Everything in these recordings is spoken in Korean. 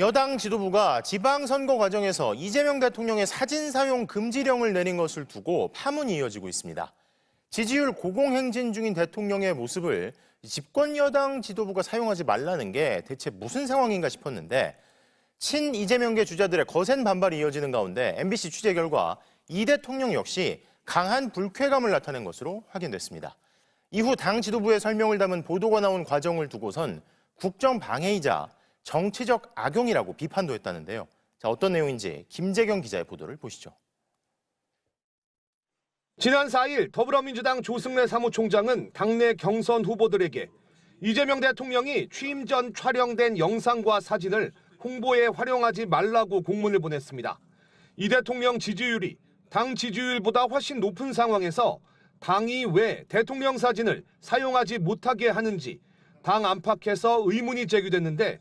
여당 지도부가 지방선거 과정에서 이재명 대통령의 사진 사용 금지령을 내린 것을 두고 파문이 이어지고 있습니다. 지지율 고공행진 중인 대통령의 모습을 집권 여당 지도부가 사용하지 말라는 게 대체 무슨 상황인가 싶었는데 친 이재명계 주자들의 거센 반발이 이어지는 가운데 MBC 취재 결과 이 대통령 역시 강한 불쾌감을 나타낸 것으로 확인됐습니다. 이후 당 지도부의 설명을 담은 보도가 나온 과정을 두고선 국정 방해이자 정치적 악용이라고 비판도 했다는데요. 자, 어떤 내용인지 김재경 기자의 보도를 보시죠. 지난 4일 더불어민주당 조승래 사무총장은 당내 경선 후보들에게 이재명 대통령이 취임 전 촬영된 영상과 사진을 홍보에 활용하지 말라고 공문을 보냈습니다. 이 대통령 지지율이 당 지지율보다 훨씬 높은 상황에서 당이 왜 대통령 사진을 사용하지 못하게 하는지 당 안팎에서 의문이 제기됐는데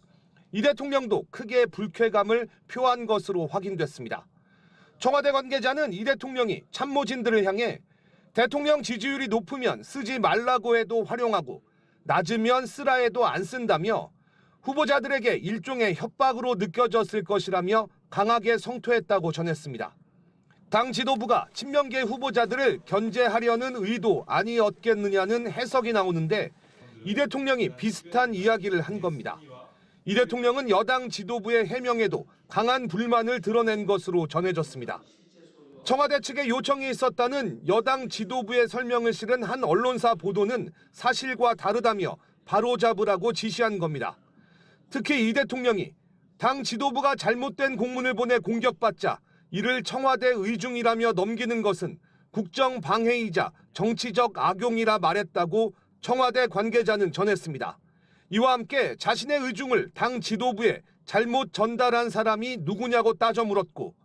이 대통령도 크게 불쾌감을 표한 것으로 확인됐습니다. 청와대 관계자는 이 대통령이 참모진들을 향해 대통령 지지율이 높으면 쓰지 말라고 해도 활용하고 낮으면 쓰라 해도 안 쓴다며 후보자들에게 일종의 협박으로 느껴졌을 것이라며 강하게 성토했다고 전했습니다. 당 지도부가 친명계 후보자들을 견제하려는 의도 아니었겠느냐는 해석이 나오는데 이 대통령이 비슷한 이야기를 한 겁니다. 이 대통령은 여당 지도부의 해명에도 강한 불만을 드러낸 것으로 전해졌습니다. 청와대 측의 요청이 있었다는 여당 지도부의 설명을 실은 한 언론사 보도는 사실과 다르다며 바로잡으라고 지시한 겁니다. 특히 이 대통령이 당 지도부가 잘못된 공문을 보내 공격받자 이를 청와대 의중이라며 넘기는 것은 국정 방해이자 정치적 악용이라 말했다고 청와대 관계자는 전했습니다. 이와 함께 자신의 의중을 당 지도부에 잘못 전달한 사람이 누구냐고 따져 물었고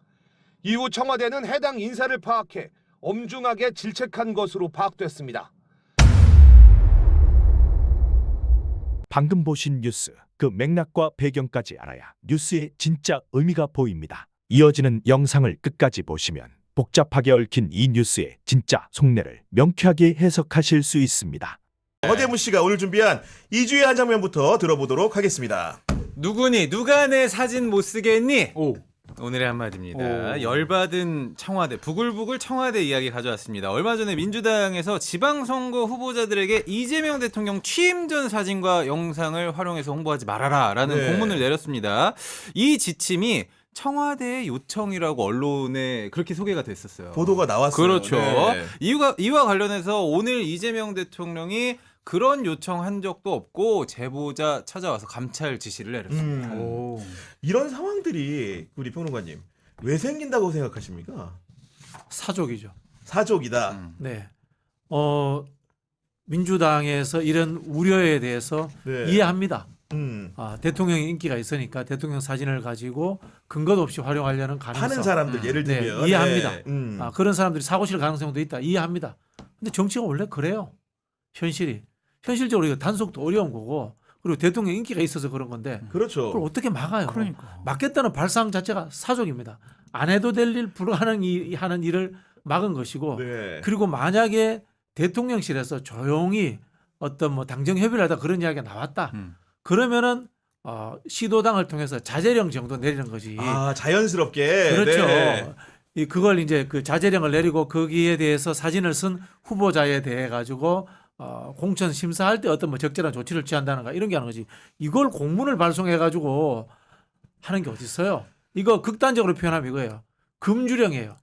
이후 청와대는 해당 인사를 파악해 엄중하게 질책한 것으로 파악됐습니다. 방금 보신 뉴스, 그 맥락과 배경까지 알아야 뉴스의 진짜 의미가 보입니다. 이어지는 영상을 끝까지 보시면 복잡하게 얽힌 이 뉴스의 진짜 속내를 명쾌하게 해석하실 수 있습니다. 허대무 씨가 오늘 준비한 2주의 한 장면부터 들어보도록 하겠습니다. 누구니? 누가 내 사진 못 쓰겠니? 오늘의 한마디입니다. 열받은 청와대, 부글부글 청와대 이야기 가져왔습니다. 얼마 전에 민주당에서 지방선거 후보자들에게 이재명 대통령 취임 전 사진과 영상을 활용해서 홍보하지 말아라 라는 공문을 내렸습니다. 이 지침이 청와대의 요청이라고 언론에 그렇게 소개가 됐었어요. 보도가 나왔어요. 그렇죠. 네. 이와 관련해서 오늘 이재명 대통령이 그런 요청한 적도 없고 제보자 찾아와서 감찰 지시를 내렸습니다. 이런 상황들이 우리 평론가님 왜 생긴다고 생각하십니까? 사족이죠. 사족이다. 네. 민주당에서 이런 우려에 대해서 네. 이해합니다. 대통령이 인기가 있으니까 대통령 사진을 가지고 근거도 없이 활용하려는 가능성. 하는 사람들 예를 네, 들면 이해합니다. 네. 그런 사람들이 사고 칠 가능성도 있다. 이해합니다. 근데 정치가 원래 그래요. 현실적으로 이거 단속도 어려운 거고 그리고 대통령 인기가 있어서 그런 건데 그렇죠. 그걸 어떻게 막아요? 그러니까. 막겠다는 발상 자체가 사족입니다. 안 해도 될 일 불가능 하는 일을 막은 것이고 네. 그리고 만약에 대통령실에서 조용히 어떤 뭐 당정 협의를 하다 그런 이야기가 나왔다. 그러면은 시도당을 통해서 자제령 정도 내리는 거지. 자연스럽게. 그렇죠. 네. 그걸 이제 그 자제령을 내리고 거기에 대해서 사진을 쓴 후보자에 대해 가지고 공천 심사할 때 어떤 뭐 적절한 조치를 취한다는가 이런 게 하는 거지. 이걸 공문을 발송해 가지고 하는 게 어디 있어요? 이거 극단적으로 표현하면 이거예요. 금주령이에요.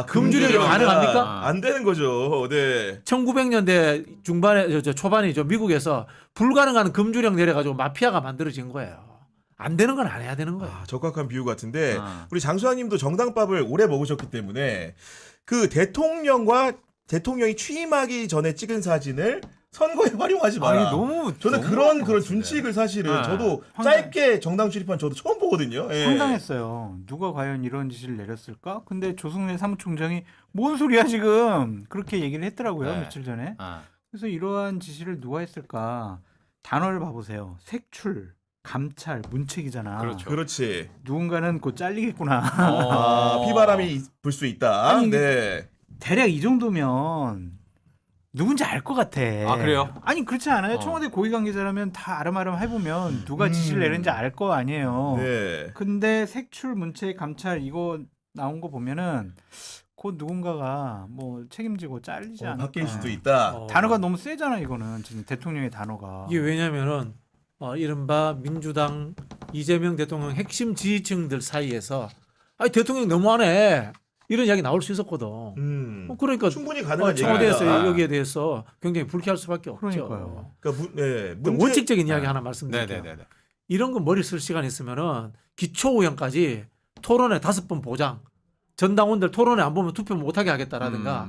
금주령이 가능합니까? 안 되는 거죠. 네. 1900년대 중반에 초반이죠. 미국에서 불가능한 금주령 내려가지고 마피아가 만들어진 거예요. 안 되는 건 안 해야 되는 거예요. 적확한 비유 같은데 우리 장수환님도 정당밥을 오래 먹으셨기 때문에 그 대통령이 취임하기 전에 찍은 사진을 선거에 활용하지 마라. 저는 그런 준칙을 사실은 저도 짧게 정당 출입한 저도 처음 보거든요. 예. 황당했어요. 누가 과연 이런 지시를 내렸을까? 근데 조승래 사무총장이 뭔 소리야 지금 그렇게 얘기를 했더라고요. 며칠 전에. 그래서 이러한 지시를 누가 했을까? 단어를 봐보세요. 색출, 감찰, 문책이잖아. 그렇죠. 그렇지. 누군가는 곧 잘리겠구나. 피바람이 불 수 있다. 아니, 네. 대략 이 정도면 누군지 알 것 같아. 아, 그래요? 아니 그렇지 않아요? 청와대 고위 관계자라면 다 아름아름 해보면 누가 지시를 내는지 알 거 아니에요. 네. 근데 색출, 문체, 감찰 이거 나온 거 보면은 곧 누군가가 뭐 책임지고 잘리지 않을까. 바뀔 수도 있다. 단어가 너무 세잖아 이거는 지금 대통령의 단어가. 이게 왜냐면은 이른바 민주당 이재명 대통령 핵심 지지층들 사이에서 아니 대통령 너무하네 이런 이야기 나올 수 있었거든. 그러니까 충분히 가능한 청와대에서 얘기다. 여기에 대해서 굉장히 불쾌할 수밖에 없죠. 그러니까요. 그러니까 원칙적인 이야기 하나 말씀드릴게요. 네네네. 이런 거 머리 쓸 시간 있으면은 기초의원까지 토론회 5번 보장. 전당원들 토론회 안 보면 투표 못하게 하겠다라든가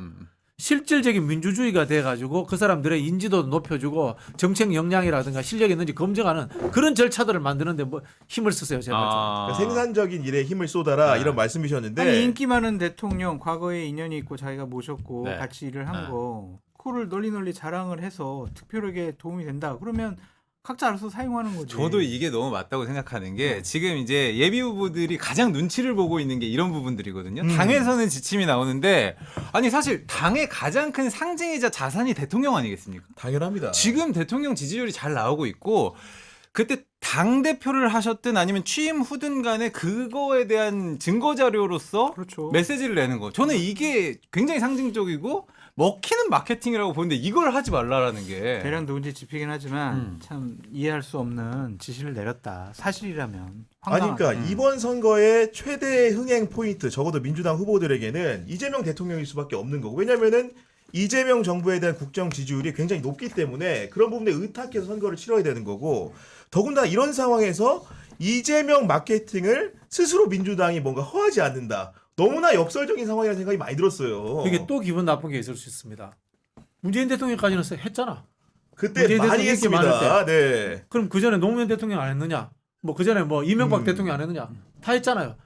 실질적인 민주주의가 돼가지고 그 사람들의 인지도도 높여주고 정책 역량이라든가 실력이 있는지 검증하는 그런 절차들을 만드는데 뭐 힘을 쓰세요 제발 좀. 그러니까 생산적인 일에 힘을 쏟아라 네. 이런 말씀이셨는데 아니 인기 많은 대통령 과거에 인연이 있고 자기가 모셨고 네. 같이 일을 한 거 그거를 널리 자랑을 해서 특별하게 도움이 된다. 그러면 각자 알아서 사용하는 거지. 저도 이게 너무 맞다고 생각하는 게 지금 이제 예비 후보들이 가장 눈치를 보고 있는 게 이런 부분들이거든요. 당에서는 지침이 나오는데 아니 사실 당의 가장 큰 상징이자 자산이 대통령 아니겠습니까? 당연합니다. 지금 대통령 지지율이 잘 나오고 있고 그때 당 대표를 하셨든 아니면 취임 후든 간에 그거에 대한 증거 자료로서 그렇죠. 메시지를 내는 거. 저는 이게 굉장히 상징적이고 먹히는 마케팅이라고 보는데 이걸 하지 말라라는 게. 대략 누군지 짚이긴 하지만 참 이해할 수 없는 지시를 내렸다. 사실이라면. 아니 황당하다. 그러니까 이번 선거의 최대 흥행 포인트 적어도 민주당 후보들에게는 이재명 대통령일 수밖에 없는 거고 왜냐면은 이재명 정부에 대한 국정 지지율이 굉장히 높기 때문에 그런 부분에 의탁해서 선거를 치러야 되는 거고 더군다나 이런 상황에서 이재명 마케팅을 스스로 민주당이 뭔가 허하지 않는다. 너무나 역설적인 상황이라는 생각이 많이 들었어요. 이게 또 기분 나쁜 게 있을 수 있습니다. 문재인 대통령까지는 했잖아. 그때 문재인 많이 대통령 인기 했습니다. 네. 그럼 그 전에 노무현 대통령 안 했느냐? 뭐 그 전에 뭐 이명박 대통령 안 했느냐? 다 했잖아요.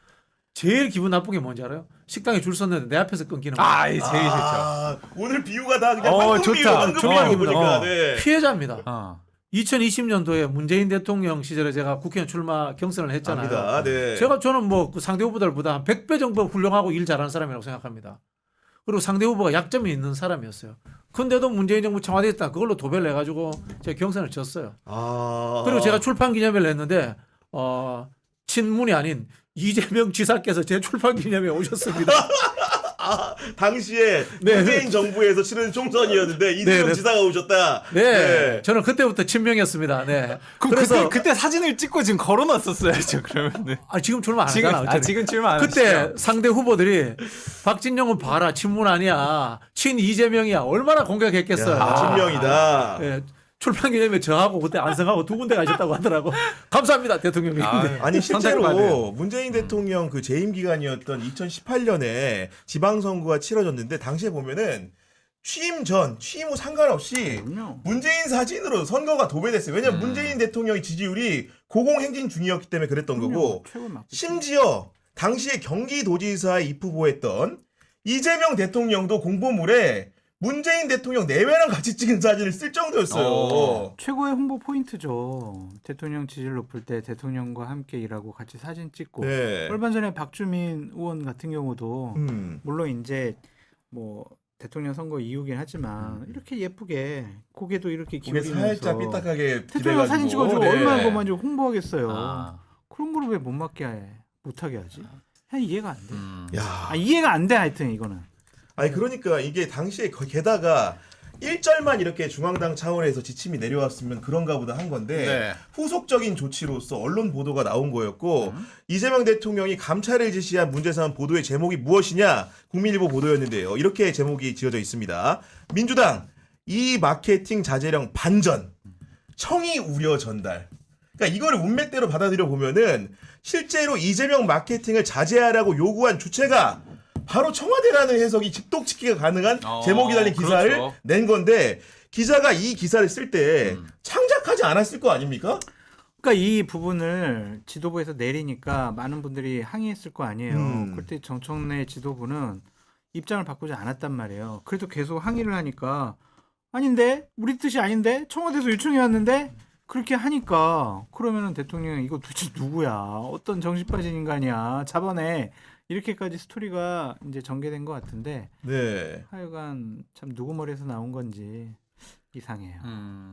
제일 기분 나쁜 게 뭔지 알아요? 식당에 줄 섰는데 내 앞에서 끊기는 거. 아, 이게 제일 싫죠. 아, 오늘 비유가 다 그냥 어, 황금 좋다. 비유, 황금 좋아. 비유 보니까. 네. 피해자입니다. 2020년도에 문재인 대통령 시절에 제가 국회의원 출마 경선을 했잖아요. 압니다. 네. 저는 뭐 그 상대 후보들보다 한 100배 정도 훌륭하고 일 잘하는 사람이라고 생각합니다. 그리고 상대 후보가 약점이 있는 사람이었어요. 근데도 문재인 정부 청와대에 있다 그걸로 도배를 해가지고 제가 경선을 졌어요. 그리고 제가 출판 기념회를 했는데 친문이 아닌 이재명 지사께서 제 출판 기념회에 오셨습니다. 당시에 네. 문재인 정부에서 치른 총선이었는데 이재명 네. 지사가 오셨다. 네, 저는 그때부터 친명이었습니다. 네. 그래서 그때 사진을 찍고 지금 걸어놨었어야죠. 그러면은 지금 출마 안 하잖아. 지금 출마 안 그때 하시죠? 상대 후보들이 박진영은 봐라 친문 아니야 친 이재명이야 얼마나 공격했겠어요. 진명이다. 네, 출판 기념회 저하고 그때 안성하고 두 군데 가셨다고 하더라고. 감사합니다 대통령님. 네. 아니 실제로 선택받은. 문재인 대통령 그 재임 기간이었던 2018년에 지방선거가 치러졌는데 당시에 보면은 취임 전, 취임 후 상관없이 그럼요. 문재인 사진으로 선거가 도배됐어요. 왜냐면 문재인 대통령의 지지율이 고공행진 중이었기 때문에 그랬던 거고 최고 맞. 심지어 당시에 경기도지사에 입후보했던 이재명 대통령도 공보물에 문재인 대통령 내외랑 같이 찍은 사진을 쓸 정도였어요. 최고의 홍보 포인트죠. 대통령 지지율 높을 때 대통령과 함께 일하고 같이 사진 찍고. 네. 얼마 전에 박주민 의원 같은 경우도 물론 이제 뭐 대통령 선거 이후긴 하지만 이렇게 예쁘게 고개도 이렇게 고개 기울이면서 살짝 삐딱하게 대통령 사진 찍어주고 네. 얼마나 그만 좀 홍보하겠어요. 아. 그런 거를 왜 못 못하게 하지? 이해가 안 돼. 야. 이해가 안 돼 하여튼 이거는. 아니 그러니까 이게 당시에 게다가 1절만 이렇게 중앙당 차원에서 지침이 내려왔으면 그런가 보다 한 건데 네. 후속적인 조치로서 언론 보도가 나온 거였고 이재명 대통령이 감찰을 지시한 문제사안 보도의 제목이 무엇이냐 국민일보 보도였는데요. 이렇게 제목이 지어져 있습니다. 민주당 이 마케팅 자제령 반전 청이 우려 전달. 그러니까 이거를 문맥대로 받아들여 보면은 실제로 이재명 마케팅을 자제하라고 요구한 주체가 바로 청와대라는 해석이 직독짓기가 가능한 제목이 달린 기사를 그렇죠. 낸 건데 기자가 이 기사를 쓸 때 창작하지 않았을 거 아닙니까? 그러니까 이 부분을 지도부에서 내리니까 많은 분들이 항의했을 거 아니에요. 그때 정청래 지도부는 입장을 바꾸지 않았단 말이에요. 그래도 계속 항의를 하니까 아닌데 우리 뜻이 아닌데 청와대에서 요청이 왔는데 그렇게 하니까 그러면은 대통령이 이거 도대체 누구야? 어떤 정신 빠진 인간이야? 잡아내. 이렇게까지 스토리가 이제 전개된 것 같은데 네. 하여간 참 누구 머리에서 나온 건지 이상해요.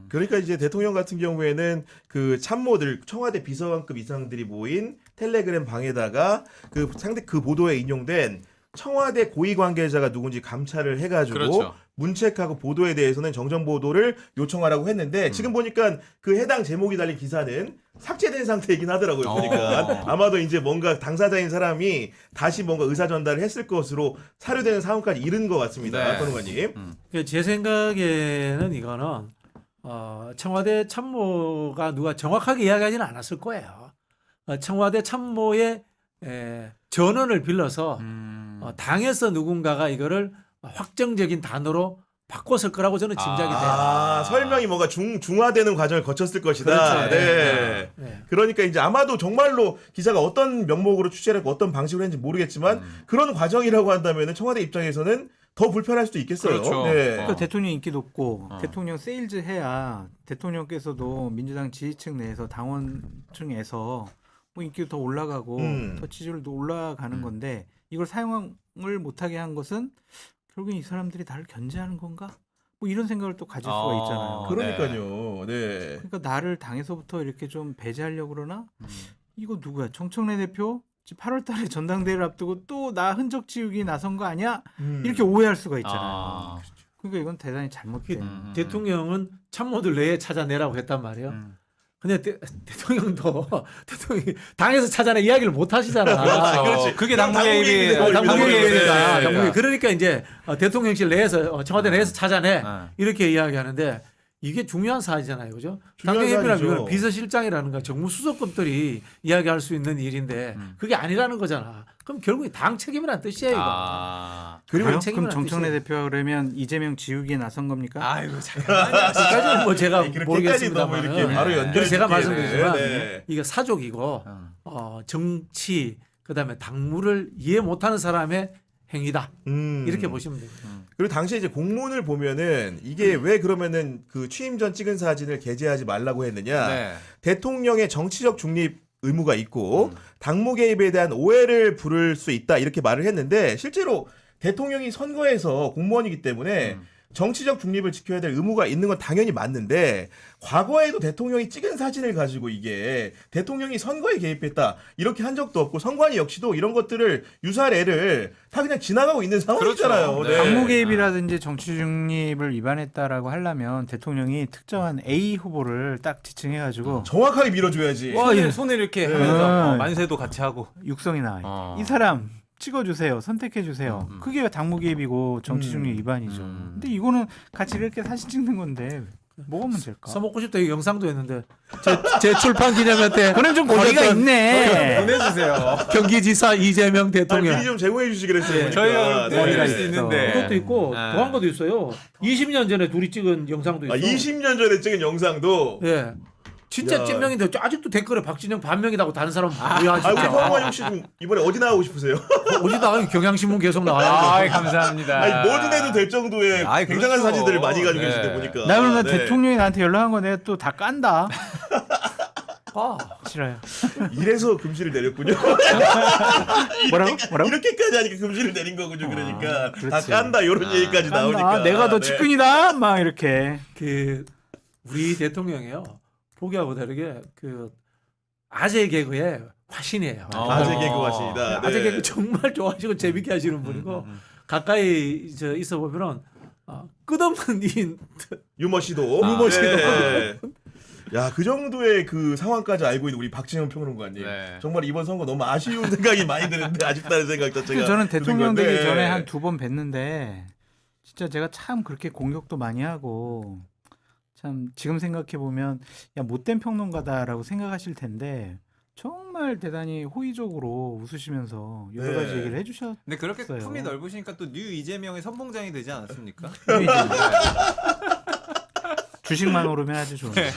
그러니까 이제 대통령 같은 경우에는 그 참모들 청와대 비서관급 이상들이 모인 텔레그램 방에다가 그 상대 그 보도에 인용된 청와대 고위 관계자가 누군지 감찰을 해가지고 그렇죠. 문책하고 보도에 대해서는 정정 보도를 요청하라고 했는데 지금 보니까 그 해당 제목이 달린 기사는 삭제된 상태이긴 하더라고요. 보니까 아마도 이제 뭔가 당사자인 사람이 다시 뭔가 의사 전달을 했을 것으로 사료되는 상황까지 이른 것 같습니다. 네. 권우관님. 제 생각에는 이거는 청와대 참모가 누가 정확하게 이야기하지는 않았을 거예요. 청와대 참모의 전언을 빌려서 당에서 누군가가 이거를 확정적인 단어로 바꿨을 거라고 저는 짐작이 돼요. 설명이 뭔가 중화되는 과정을 거쳤을 것이다. 그렇죠. 네. 네. 그러니까 이제 아마도 정말로 기자가 어떤 명목으로 취재를 했고 어떤 방식으로 했는지 모르겠지만 그런 과정이라고 한다면 청와대 입장에서는 더 불편할 수도 있겠어요. 그렇죠. 네. 그러니까 대통령 인기 높고 대통령 세일즈 해야 대통령께서도 민주당 지지층 내에서 당원층에서 뭐 인기도 더 올라가고 더 지지율도 올라가는 건데 이걸 사용을 못하게 한 것은 결국엔 이 사람들이 나를 견제하는 건가? 뭐 이런 생각을 또 가질 수가 있잖아요. 그러니까요. 네. 그러니까 나를 당에서부터 이렇게 좀 배제하려고 그러나? 이거 누구야? 정청래 대표? 8월 달에 전당대회를 앞두고 또 나 흔적 지우기 나선 거 아니야? 이렇게 오해할 수가 있잖아요. 그러니까 이건 대단히 잘못된. 대통령은 참모들 내에 찾아내라고 했단 말이에요. 근데 대통령도 대통령이 당에서 찾아내 이야기를 못 하시잖아. 그렇죠. 그게 당무개입이 당무개입이니까. 네. 그러니까 이제 대통령실 내에서 청와대 내에서 찾아내 이렇게 이야기하는데 이게 중요한 사안이잖아요, 그죠? 중요한 당개입이라면 사안이죠. 이건 비서실장이라든가 정무수석급들이 이야기할 수 있는 일인데 그게 아니라는 거잖아. 그럼 결국에 당 책임이라는 뜻이에요, 이거. 그래요? 당 그럼 책임이라는 정청래 뜻이에요. 대표가 그러면 이재명 지우기에 나선 겁니까? 아이고 잠깐만요. 아직까지는 뭐 제가 그렇게까지 모르겠습니다만. 너무 이렇게 바로 연결. 그래서 제가 말씀드리지만 네. 이게 사족이고 정치 그다음에 당무를 이해 못하는 사람의 행위다 이렇게 보시면 됩니다. 그리고 당시에 이제 공문을 보면은 이게 왜 그러면은 그 취임 전 찍은 사진을 게재하지 말라고 했느냐? 네. 대통령의 정치적 중립 의무가 있고 당무 개입에 대한 오해를 부를 수 있다 이렇게 말을 했는데 실제로 대통령이 선거에서 공무원이기 때문에 정치적 중립을 지켜야 될 의무가 있는 건 당연히 맞는데 과거에도 대통령이 찍은 사진을 가지고 이게 대통령이 선거에 개입했다 이렇게 한 적도 없고 선관위 역시도 이런 것들을 유사례를 다 그냥 지나가고 있는 상황이잖아요. 그렇죠. 네. 당무 개입이라든지 정치 중립을 위반했다라고 하려면 대통령이 특정한 A 후보를 딱 지칭해가지고 정확하게 밀어줘야지. 손을 이렇게 하면서 만세도 같이 하고. 육성이 나와. 이 사람 찍어주세요. 선택해주세요. 그게 당무 개입이고 정치 중립 위반이죠. 근데 이거는 같이 이렇게 사진 찍는 건데 뭐가 문제일까? 써먹고 싶다 이 영상도 했는데 제 출판 기념회 때 그럼 좀 거리가 있네. 보내주세요. 경기지사 이재명 미리 대통령 좀 제공해 주시기 그랬어요. 저희가 보니까. 보낼 수 네. 있는데. 그것도 있고 더 한 것도 있어요. 20년 전에 둘이 찍은 영상도 있어. 20년 전에 찍은 영상도. 예. 진짜 야. 찐명인데 아직도 댓글에 박진영 반명이라고 다른 사람 뭐야 우리 진짜. 황원영 씨 좀 이번에 어디 나오고 싶으세요? 어디 나가 경향신문 계속 나와요. 아이, 감사합니다. 아니 뭐든 해도 될 정도의 아이, 굉장한 그렇죠. 사진들을 많이 가지고 네. 계시다 보니까. 나 그러면 네. 대통령이 나한테 연락한 거 내가 또 다 깐다. 아, 싫어요. 이래서 금지를 내렸군요. 뭐라고? 이렇게까지 하니까 금지를 내린 거군요. 그러니까 다 그렇지. 깐다 이런 얘기까지 깐다. 나오니까. 내가 더 네. 측근이다. 막 이렇게. 그 우리 대통령이요. 보기하고 다르게 그 아재 개그의 화신이에요. 아재 개그 하시다. 네. 아재 개그 정말 좋아하시고 재밌게 하시는 분이고 가까이 있어 보면은 끝없는 이 유머 씨도. 유머 씨도. 네. 야, 그 정도의 그 상황까지 알고 있는 우리 박진영 평론가님. 네. 정말 이번 선거 너무 아쉬운 생각이 많이 드는데 아쉽다는 생각 자체가. 저는 대통령 드는 건데. 되기 전에 한 2번 뵀는데 진짜 제가 참 그렇게 공격도 많이 하고 참 지금 생각해 보면 야 못된 평론가다라고 생각하실 텐데 정말 대단히 호의적으로 웃으시면서 여러 네. 가지 얘기를 해주셨어요. 근데 그렇게 품이 넓으시니까 또 뉴 이재명의 선봉장이 되지 않았습니까? 주식만 오르면 아주 좋은데.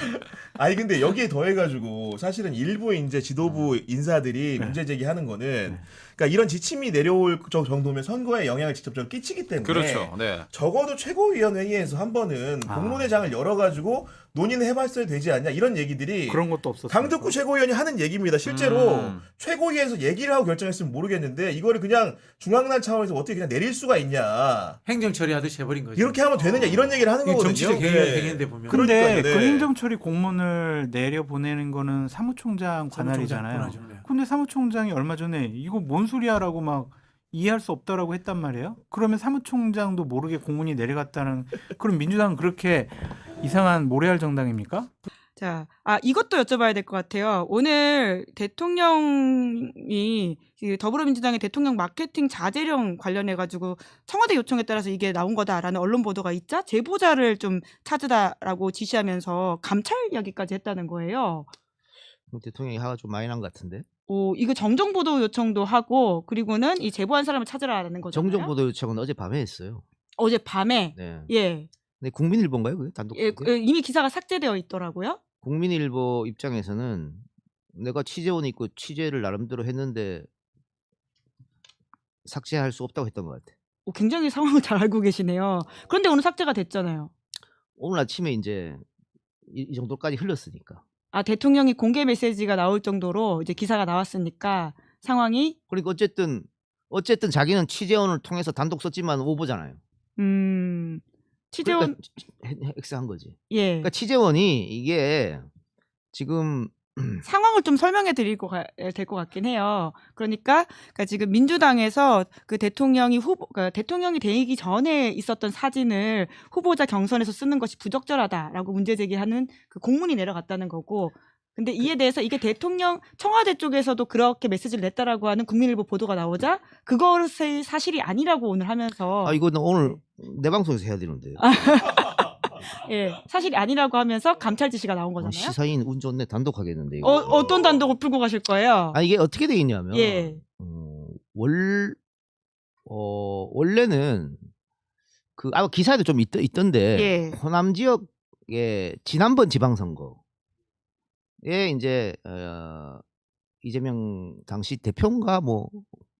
아니 근데 여기에 더해가지고 사실은 일부 이제 지도부 인사들이 문제 제기하는 거는 그러니까 이런 지침이 내려올 정도면 선거에 영향을 직접적으로 끼치기 때문에 그렇죠. 네. 적어도 최고위원회의에서 한 번은 공론의 장을 열어가지고 논의는 해봤어야 되지 않냐 이런 얘기들이 그런 것도 없었어요. 강덕구 최고위원이 하는 얘기입니다. 실제로 최고위에서 얘기를 하고 결정했으면 모르겠는데 이거를 그냥 중앙난 차원에서 어떻게 그냥 내릴 수가 있냐. 행정 처리하듯이 해버린 거죠. 이렇게 하면 되느냐 이런 얘기를 하는 이게 거거든요. 정치적 행위인데 보면. 근데 그러니까요, 네. 그 행정처리 공문을 내려 보내는 거는 사무총장 관할이잖아요. 권한이죠. 네. 근데 사무총장이 얼마 전에 이거 뭔 소리야라고 막 이해할 수 없다라고 했단 말이에요. 그러면 사무총장도 모르게 공문이 내려갔다는 그럼 민주당은 그렇게 이상한 모래알 정당입니까? 자, 이것도 여쭤봐야 될 것 같아요. 오늘 대통령이 그 더불어민주당의 대통령 마케팅 자제령 관련해가지고 청와대 요청에 따라서 이게 나온 거다라는 언론 보도가 있자 제보자를 좀 찾으다라고 지시하면서 감찰 이야기까지 했다는 거예요. 대통령이 화가 좀 많이 난 것 같은데. 이거 정정보도 요청도 하고 그리고는 이 제보한 사람을 찾으라는 거잖아요. 정정보도 요청은 어젯밤에 했어요. 어젯밤에 네. 예, 근데 국민일보인가요? 그게 단독? 예, 이미 기사가 삭제되어 있더라고요. 국민일보 입장에서는 내가 취재원이 있고 취재를 나름대로 했는데 삭제할 수 없다고 했던 것 같아. 굉장히 상황을 잘 알고 계시네요. 그런데 오늘 삭제가 됐잖아요. 오늘 아침에 이제 이 정도까지 흘렀으니까. 대통령이 공개 메시지가 나올 정도로 이제 기사가 나왔으니까 상황이 그러니까 어쨌든 자기는 취재원을 통해서 단독 썼지만 오보잖아요. 취재원 그러니까 X한 거지. 예 그러니까 취재원이 이게 지금 상황을 좀 설명해 드릴 될 것 같긴 해요. 그러니까 지금 민주당에서 그 대통령이 대통령이 되기 전에 있었던 사진을 후보자 경선에서 쓰는 것이 부적절하다라고 문제 제기하는 그 공문이 내려갔다는 거고. 근데 이에 대해서 이게 대통령 청와대 쪽에서도 그렇게 메시지를 냈다라고 하는 국민일보 보도가 나오자 그것이 사실이 아니라고 오늘 하면서 이거는 오늘 내 방송에서 해야 되는데. 예, 사실이 아니라고 하면서 감찰 지시가 나온 거잖아요. 시사인 운 좋네 단독 하겠는데. 이거. 어떤 단독을 풀고 가실 거예요? 이게 어떻게 되겠냐면 예. 원래는 그 기사에도 좀 있던데 예. 호남 지역의 지난번 지방선거에 이제 이재명 당시 대표인가 뭐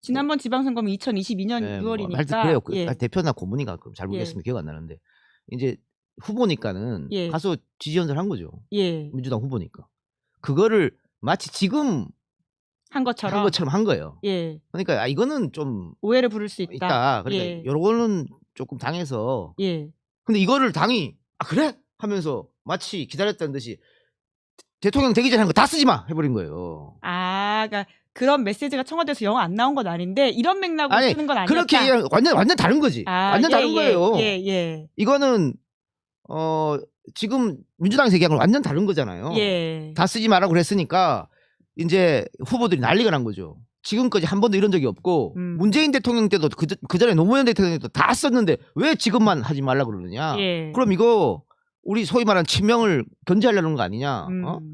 지난번 지방선거는 2022년 네, 6월이니까. 하여튼 그래요. 예. 대표나 고문이가 잘 모르겠으면 기억 안 나는데 이제 후보니까는 예. 가서 지지 연설을 한 거죠. 예. 민주당 후보니까 그거를 마치 지금 한 것처럼 한 거예요. 예. 그러니까 이거는 좀 오해를 부를 수 있다. 그러니까 예. 요거는 조금 당해서. 예. 근데 이거를 당이 그래? 하면서 마치 기다렸다는 듯이 대통령 되기 전에 한 거 다 쓰지 마 해버린 거예요. 그러니까 그런 메시지가 청와대에서 영 안 나온 건 아닌데 이런 맥락으로 쓰는 건 아니었다. 그렇게 완전 다른 거지. 완전 다른 거예요. 예. 이거는 지금 민주당에서 얘기한 건 완전 다른 거잖아요. 예. 다 쓰지 마라고 그랬으니까 이제 후보들이 난리가 난 거죠. 지금까지 한 번도 이런 적이 없고 문재인 대통령 때도 그 전에 노무현 대통령 때도 다 썼는데 왜 지금만 하지 말라고 그러느냐. 예. 그럼 이거 우리 소위 말하는 친명을 견제하려는 거 아니냐.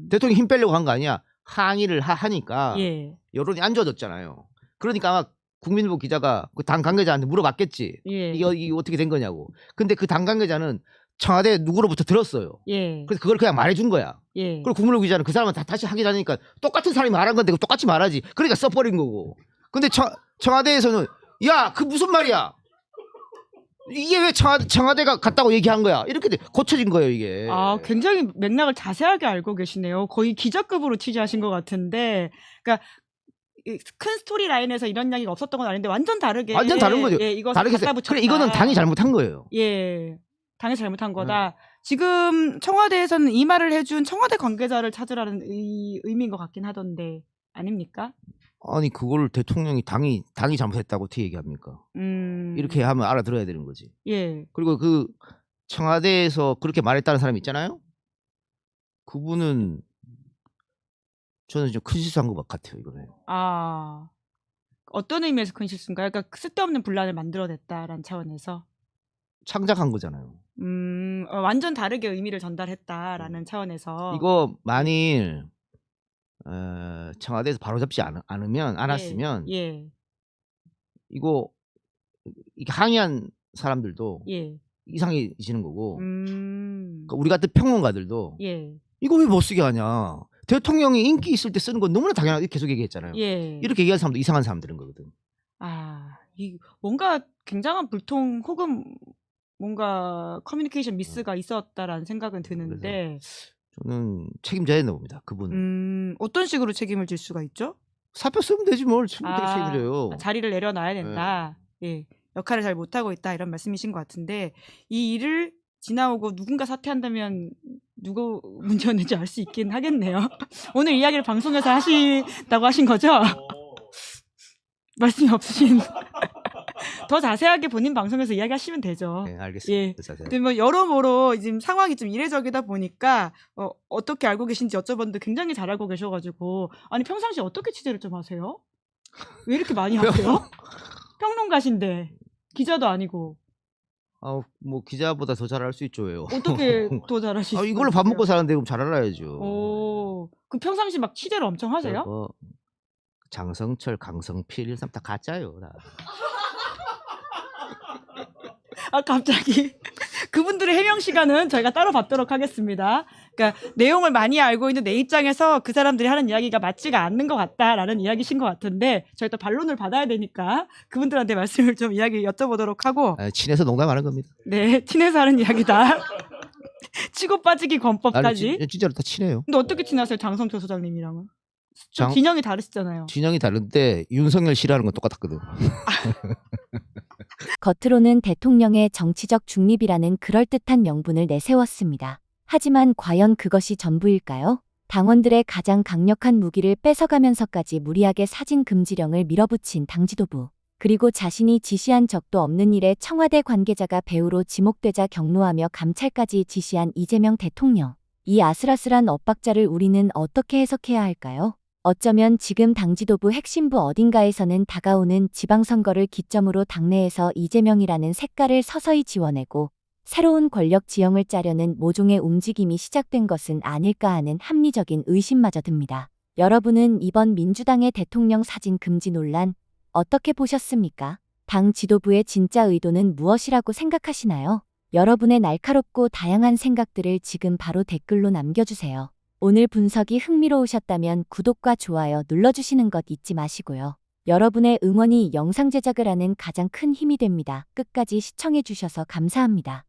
대통령 힘 빼려고 한 거 아니냐. 항의를 하니까 예. 여론이 안 좋아졌잖아요. 그러니까 아마 국민일보 기자가 그 당 관계자한테 물어봤겠지. 예. 이게 어떻게 된 거냐고. 근데 그 당 관계자는 청와대 누구로부터 들었어요. 예. 그래서 그걸 그냥 말해준 거야. 예. 그리고 국민일보 기자는 그 사람은 다시 하기 전이니까 똑같은 사람이 말한 건데 똑같이 말하지. 그러니까 써버린 거고. 근데 청와대에서는 그 무슨 말이야. 이게 왜 청와대가 갔다고 얘기한 거야. 이렇게 고쳐진 거예요 이게. 굉장히 맥락을 자세하게 알고 계시네요. 거의 기자급으로 취재하신 것 같은데. 그러니까 큰 스토리 라인에서 이런 이야기가 없었던 건 아닌데 완전 다르게. 완전 다른 거죠. 예, 이거 다르게 갖다 붙였다. 그래 이거는 당이 잘못한 거예요. 예. 당이 잘못한 거다. 지금 청와대에서는 이 말을 해준 청와대 관계자를 찾으라는 의미인 것 같긴 하던데 아닙니까? 아니 그걸 대통령이 당이 잘못했다고 어떻게 얘기합니까? 이렇게 하면 알아들어야 되는 거지. 예. 그리고 그 청와대에서 그렇게 말했다는 사람이 있잖아요. 그분은 저는 좀 큰 실수한 것 같아요 이거는. 어떤 의미에서 큰 실수인가요? 그러니까 쓸데없는 분란을 만들어냈다라는 차원에서 창작한 거잖아요. 완전 다르게 의미를 전달했다라는 차원에서 이거 만일 청와대에서 바로잡지 않았으면 예. 이거 항의한 사람들도 예. 이상해지는 거고 그러니까 우리 같은 평론가들도 예. 이거 왜 못 쓰게 하냐. 대통령이 인기 있을 때 쓰는 건 너무나 당연하게 계속 얘기했잖아요. 예. 이렇게 얘기하는 사람도 이상한 사람들인 거거든. 뭔가 굉장한 불통 혹은 뭔가 커뮤니케이션 미스가 있었다라는 생각은 드는데 저는 책임져야 된다고 봅니다. 그분은. 어떤 식으로 책임을 질 수가 있죠? 사표 쓰면 되지 뭘 책임져요. 자리를 내려놔야 된다. 예, 역할을 잘 못하고 있다 이런 말씀이신 것 같은데 이 일을 지나오고 누군가 사퇴한다면 누구 문제였는지 알 수 있긴 하겠네요. 오늘 이야기를 방송에서 하신다고 하신 거죠? 말씀이 없으신. 더 자세하게 본인 방송에서 이야기하시면 되죠. 네, 알겠습니다. 예. 자세히. 근데 뭐 여러모로 지금 상황이 좀 이례적이다 보니까 어떻게 알고 계신지 여쭤봤는데 굉장히 잘 알고 계셔가지고 아니 평상시 어떻게 취재를 좀 하세요? 왜 이렇게 많이 하세요? 평론가신데 기자도 아니고 뭐 기자보다 더 잘할 수 있죠, 왜요? 어떻게 더 잘하시죠? 이걸로 밥 먹고 사는데 그럼 잘 알아야죠. 오, 그 평상시 막 취재를 엄청 하세요? 장성철, 강성필 이런 사람 다 가짜요. 다. 갑자기 그분들의 해명 시간은 저희가 따로 받도록 하겠습니다. 그러니까 내용을 많이 알고 있는 내 입장에서 그 사람들이 하는 이야기가 맞지가 않는 것 같다라는 이야기신 것 같은데 저희 또 반론을 받아야 되니까 그분들한테 말씀을 좀 이야기 여쭤보도록 하고 친해서 농담하는 겁니다. 네, 친해서 하는 이야기다. 치고 빠지기 권법까지. 진짜로 다 친해요. 근데 어떻게 친하세요, 장성철 소장님이랑은? 좀 진영이 다르시잖아요. 진영이 다른데 윤석열 싫어하는 건 똑같았거든. 겉으로는 대통령의 정치적 중립이라는 그럴듯한 명분을 내세웠습니다. 하지만 과연 그것이 전부일까요? 당원들의 가장 강력한 무기를 뺏어가면서까지 무리하게 사진 금지령을 밀어붙인 당 지도부. 그리고 자신이 지시한 적도 없는 일에 청와대 관계자가 배우로 지목되자 격노하며 감찰까지 지시한 이재명 대통령. 이 아슬아슬한 엇박자를 우리는 어떻게 해석해야 할까요? 어쩌면 지금 당 지도부 핵심부 어딘가에서는 다가오는 지방선거를 기점으로 당내에서 이재명이라는 색깔을 서서히 지워내고 새로운 권력 지형을 짜려는 모종의 움직임이 시작된 것은 아닐까 하는 합리적인 의심마저 듭니다. 여러분은 이번 민주당의 대통령 사진 금지 논란 어떻게 보셨습니까? 당 지도부의 진짜 의도는 무엇이라고 생각하시나요? 여러분의 날카롭고 다양한 생각들을 지금 바로 댓글로 남겨주세요. 오늘 분석이 흥미로우셨다면 구독과 좋아요 눌러주시는 것 잊지 마시고요. 여러분의 응원이 영상 제작을 하는 가장 큰 힘이 됩니다. 끝까지 시청해주셔서 감사합니다.